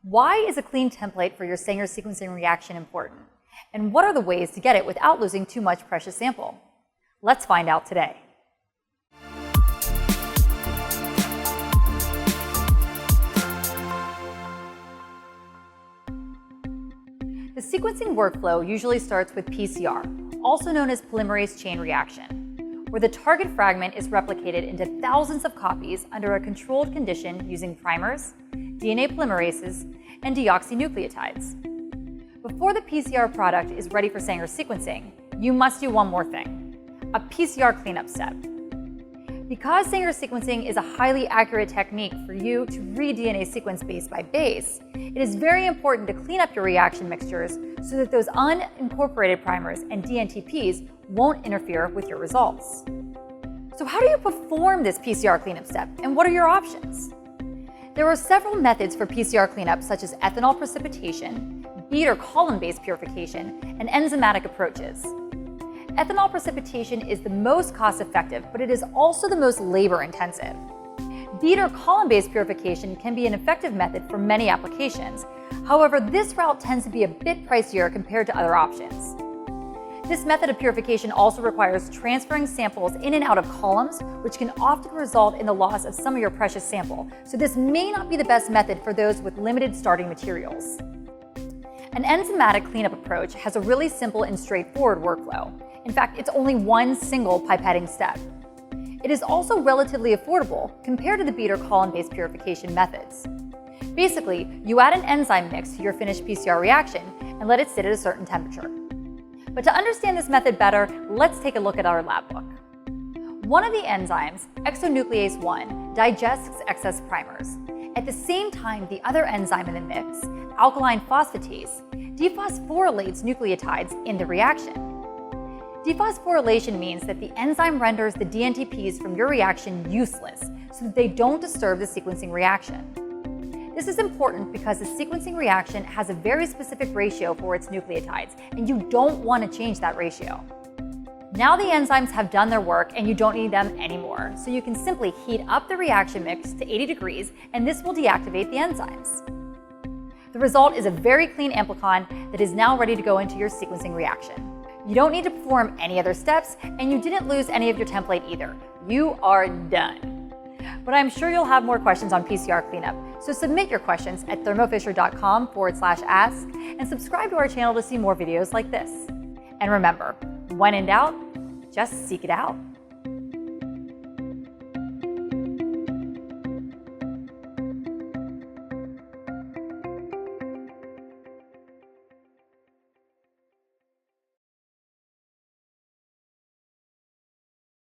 Why is a clean template for your Sanger sequencing reaction important? And what are the ways to get it without losing too much precious sample? Let's find out today. The sequencing workflow usually starts with PCR, also known as polymerase chain reaction, where the target fragment is replicated into thousands of copies under a controlled condition using primers, DNA polymerases, and deoxynucleotides. Before the PCR product is ready for Sanger sequencing, you must do one more thing, a PCR cleanup step. Because Sanger sequencing is a highly accurate technique for you to read DNA sequence base by base, it is very important to clean up your reaction mixtures so that those unincorporated primers and dNTPs won't interfere with your results. So how do you perform this PCR cleanup step, and what are your options? There are several methods for PCR cleanup, such as ethanol precipitation, bead or column-based purification, and enzymatic approaches. Ethanol precipitation is the most cost-effective, but it is also the most labor-intensive. Bead or column-based purification can be an effective method for many applications. However, this route tends to be a bit pricier compared to other options. This method of purification also requires transferring samples in and out of columns, which can often result in the loss of some of your precious sample. So this may not be the best method for those with limited starting materials. An enzymatic cleanup approach has a really simple and straightforward workflow. In fact, it's only one single pipetting step. It is also relatively affordable compared to the bead or column-based purification methods. Basically, you add an enzyme mix to your finished PCR reaction and let it sit at a certain temperature. But to understand this method better, let's take a look at our lab book. One of the enzymes, exonuclease 1, digests excess primers. At the same time, the other enzyme in the mix, alkaline phosphatase, dephosphorylates nucleotides in the reaction. Dephosphorylation means that the enzyme renders the dNTPs from your reaction useless so that they don't disturb the sequencing reaction. This is important because the sequencing reaction has a very specific ratio for its nucleotides, and you don't want to change that ratio. Now the enzymes have done their work and you don't need them anymore, so you can simply heat up the reaction mix to 80 degrees and this will deactivate the enzymes. The result is a very clean amplicon that is now ready to go into your sequencing reaction. You don't need to perform any other steps, and you didn't lose any of your template either. You are done. But I'm sure you'll have more questions on PCR cleanup, so submit your questions at thermofisher.com/ask and subscribe to our channel to see more videos like this. And remember, when in doubt, just seek it out.